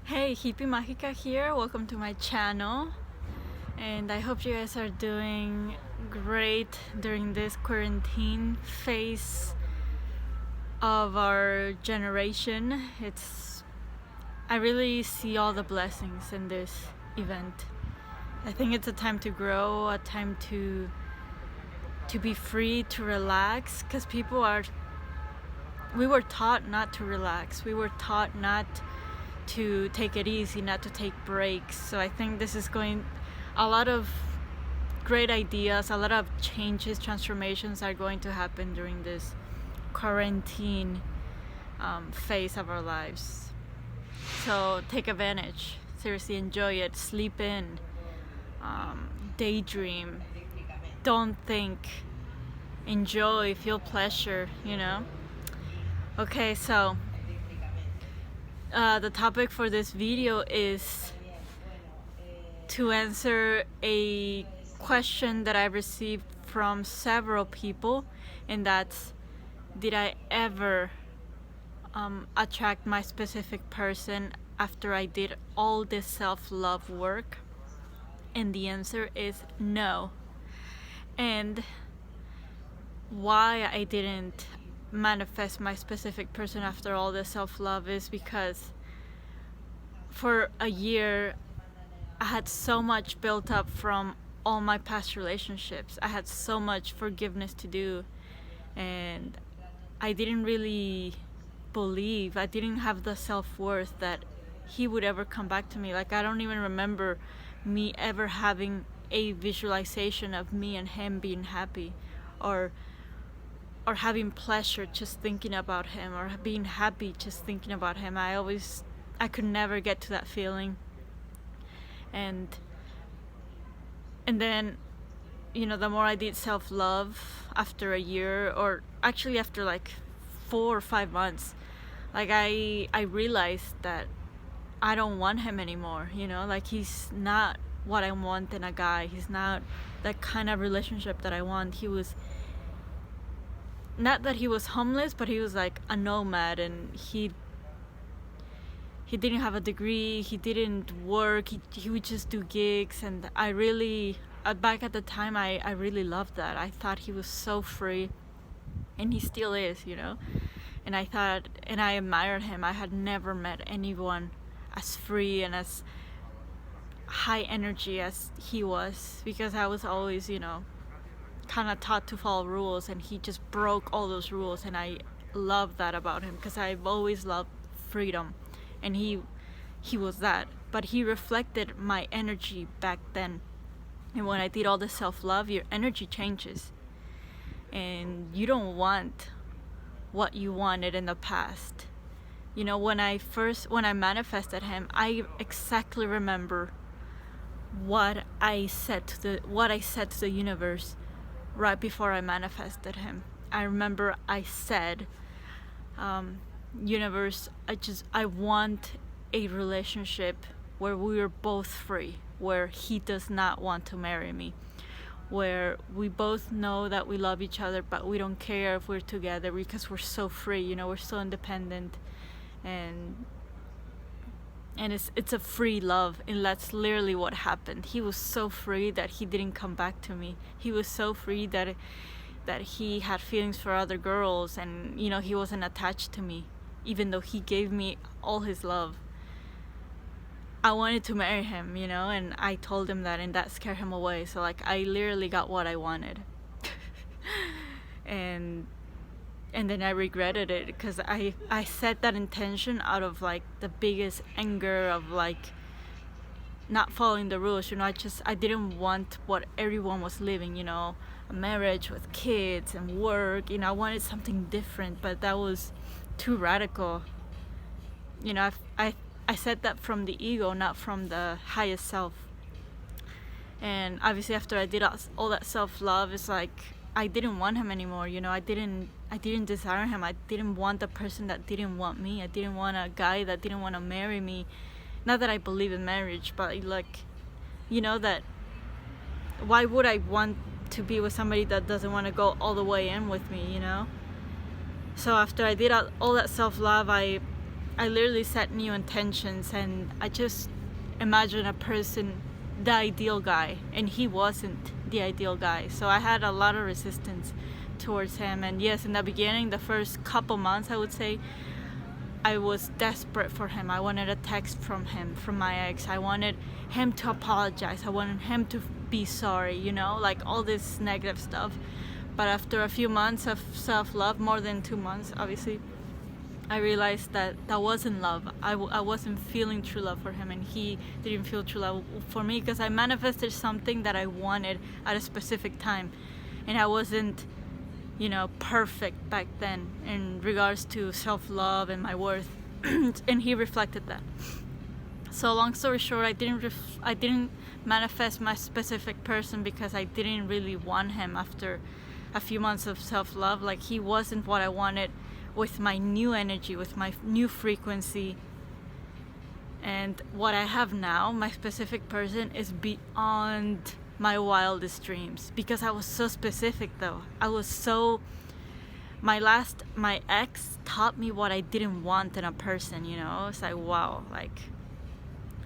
Hey, Hippie Mágica here. Welcome to my channel. And I hope you guys are doing great during this quarantine phase of our generation. I really see all the blessings in this event. I think it's a time to grow, a time to be free, to relax, because we were taught not to relax. We were taught not to take it easy, not to take breaks. So I think this is a lot of great ideas, a lot of changes, transformations are going to happen during this quarantine phase of our lives. So take advantage, seriously enjoy it, sleep in, daydream, don't think, enjoy, feel pleasure, Okay, so the topic for this video is to answer a question that I received from several people, and that's, did I ever attract my specific person after I did all this self-love work? And the answer is no. And why I didn't manifest my specific person after all this self-love is because for a year I had so much built up from all my past relationships. I had so much forgiveness to do, and I didn't really believe, I didn't have the self-worth that he would ever come back to me. Like, I don't even remember me ever having a visualization of me and him being happy, or having pleasure just thinking about him, or being happy just thinking about him. I could never get to that feeling. And then, the more I did self-love after a year, or actually after like 4 or 5 months, like I realized that I don't want him anymore, like he's not what I want in a guy. He's not that kind of relationship that I want. He was not that he was homeless, but he was like a nomad, and he didn't have a degree, he didn't work, he would just do gigs. And I really, back at the time, I really loved that. I thought he was so free, and he still is, and I admired him. I had never met anyone as free and as high energy as he was, because I was always, kind of taught to follow rules, and he just broke all those rules. And I love that about him, because I've always loved freedom, and he was that. But he reflected my energy back then. And when I did all the self-love, your energy changes, and you don't want what you wanted in the past. When I manifested him, I exactly remember what I said to the universe right before I manifested him. I remember I said, universe, I want a relationship where we are both free, where he does not want to marry me, where we both know that we love each other, but we don't care if we're together because we're so free, we're so independent, and it's a free love. And that's literally what happened. He was so free that he didn't come back to me. He was so free that he had feelings for other girls, and he wasn't attached to me, even though he gave me all his love. I wanted to marry him, and I told him that, and that scared him away. So like, I literally got what I wanted. And then I regretted it, because I set that intention out of like the biggest anger of like not following the rules. I didn't want what everyone was living, a marriage with kids and work. I wanted something different, but that was too radical. I said that from the ego, not from the highest self. And obviously after I did all that self-love, it's like I didn't want him anymore. I didn't desire him. I didn't want the person that didn't want me. I didn't want a guy that didn't want to marry me. Not that I believe in marriage, but like, that why would I want to be with somebody that doesn't want to go all the way in with me, So after I did all that self-love, I I literally set new intentions, and I just imagined a person, the ideal guy, and he wasn't the ideal guy. So I had a lot of resistance towards him. And yes, in the beginning, the first couple months, I would say, I was desperate for him. I wanted a text from him, from my ex. I wanted him to apologize. I wanted him to be sorry, you know, like all this negative stuff. But after a few months of self-love, more than 2 months, obviously, I realized that that wasn't love. I wasn't feeling true love for him, and he didn't feel true love for me, because I manifested something that I wanted at a specific time, and I wasn't, you know, perfect back then in regards to self-love and my worth. And he reflected that. So long story short, I didn't manifest my specific person because I didn't really want him after a few months of self-love. Like, he wasn't what I wanted with my new energy, with my new frequency. And what I have now, my specific person, is beyond my wildest dreams, because I was so specific though. I was so, my ex taught me what I didn't want in a person, you know. It's like, wow, like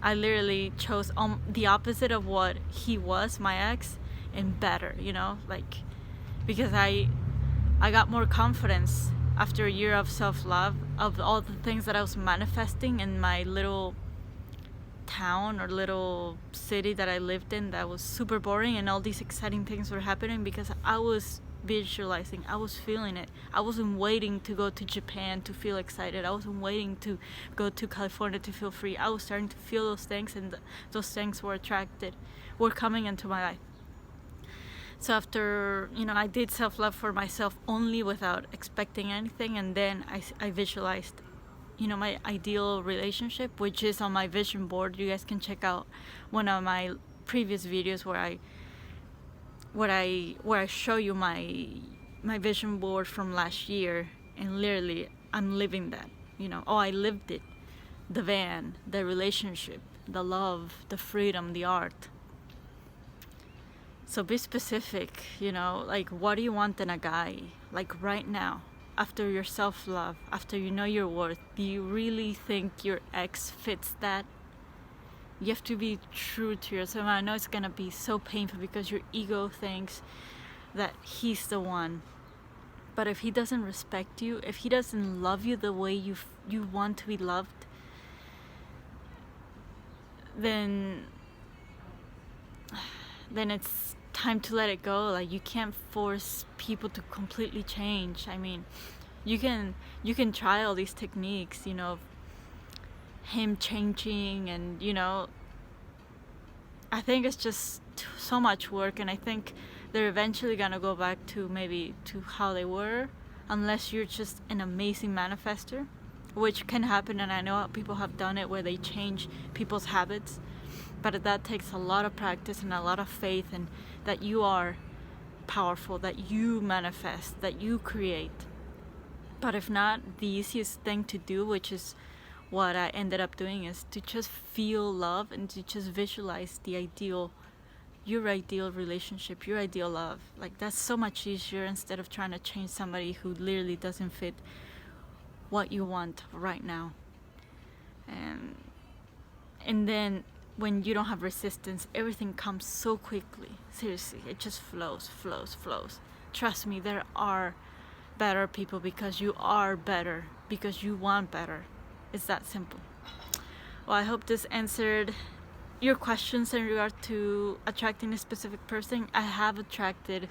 I literally chose the opposite of what he was, my ex, and better, you know, like, because I got more confidence after a year of self-love, of all the things that I was manifesting in my little town or little city that I lived in, that was super boring, and all these exciting things were happening because I was visualizing, I was feeling it. I wasn't waiting to go to Japan to feel excited. I wasn't waiting to go to California to feel free. I was starting to feel those things, and those things were coming into my life. So after, you know, I did self-love for myself only without expecting anything, and then I visualized, you know, my ideal relationship, which is on my vision board. You guys can check out one of my previous videos where I show you my vision board from last year, and literally I'm living that, you know. I lived it. The van, the relationship, the love, the freedom, the art. So be specific, you know, like, what do you want in a guy? Like, right now, after your self-love, after you know your worth, do you really think your ex fits that? You have to be true to yourself. I know it's gonna be so painful because your ego thinks that he's the one. But if he doesn't respect you, if he doesn't love you the way you want to be loved, then it's time to let it go. Like, you can't force people to completely change. I mean, you can try all these techniques, you know, him changing, and, you know, I think it's just so much work, and I think they're eventually gonna go back to maybe to how they were, unless you're just an amazing manifester, which can happen, and I know people have done it where they change people's habits. But that takes a lot of practice and a lot of faith, and that you are powerful, that you manifest, that you create. But if not, the easiest thing to do, which is what I ended up doing, is to just feel love and to just visualize your ideal relationship, your ideal love. Like, that's so much easier, instead of trying to change somebody who literally doesn't fit what you want right now. And then when you don't have resistance, everything comes so quickly. Seriously, it just flows. Trust me, there are better people, because you are better, because you want better. It's that simple. Well, I hope this answered your questions in regard to attracting a specific person. I have attracted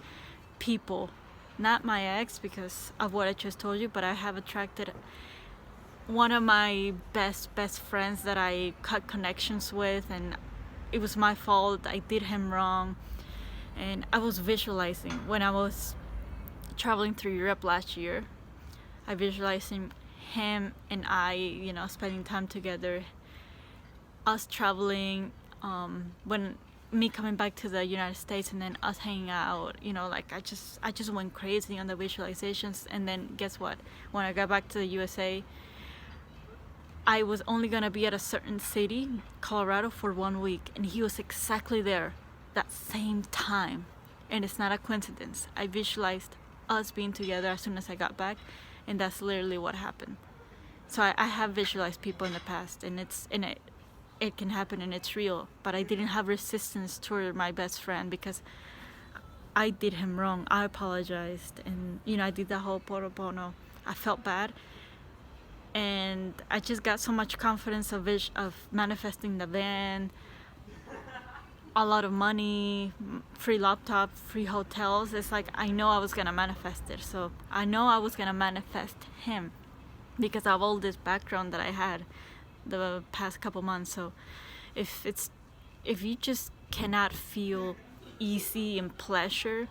people, not my ex because of what I just told you, but I have attracted one of my best friends that I cut connections with, and it was my fault. I did him wrong, and I was visualizing when I was traveling through Europe last year. I visualized him and I, you know, spending time together, us traveling, when me coming back to the United States, and then us hanging out, you know, like I just went crazy on the visualizations. And then guess what? When I got back to the USA, I was only gonna be at a certain city, Colorado, for 1 week, and he was exactly there that same time. And it's not a coincidence. I visualized us being together as soon as I got back, and that's literally what happened. So I have visualized people in the past, and it can happen and it's real. But I didn't have resistance toward my best friend because I did him wrong. I apologized, and I did that whole Poropono. I felt bad, and I just got so much confidence of manifesting the van, a lot of money, free laptop, free hotels. It's like I know I was gonna manifest it. So I know I was gonna manifest him because of all this background that I had the past couple months. So if you just cannot feel easy and pleasure,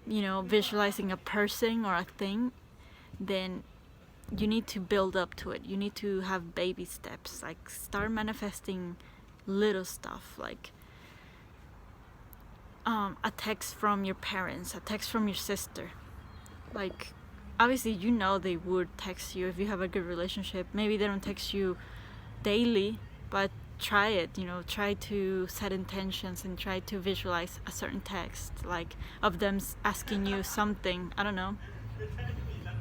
visualizing a person or a thing, then you need to build up to it. You need to have baby steps. Like start manifesting little stuff, like a text from your parents, a text from your sister. Like obviously they would text you if you have a good relationship. Maybe they don't text you daily, but try it. Try to set intentions and try to visualize a certain text, like of them asking you something. I don't know,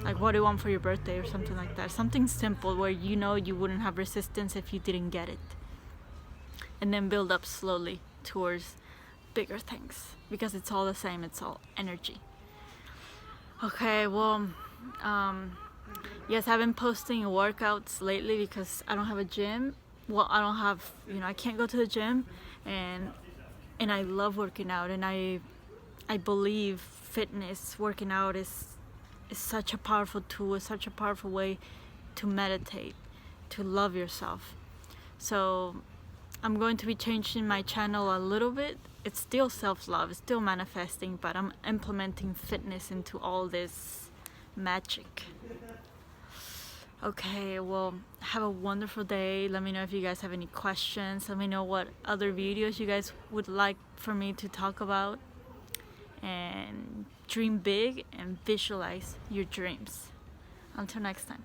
like what do you want for your birthday or something like that. Something simple where you wouldn't have resistance if you didn't get it, and then build up slowly towards bigger things, because it's all the same. It's all energy. Okay, well, yes, I've been posting workouts lately because I don't have a gym. Well, I don't have, I can't go to the gym, and I love working out, and I believe fitness, working out is such a powerful tool, is such a powerful way to meditate, to love yourself. So I'm going to be changing my channel a little bit. It's still self-love, it's still manifesting, but I'm implementing fitness into all this magic. Okay, well, have a wonderful day. Let me know if you guys have any questions. Let me know what other videos you guys would like for me to talk about. And dream big and visualize your dreams. Until next time.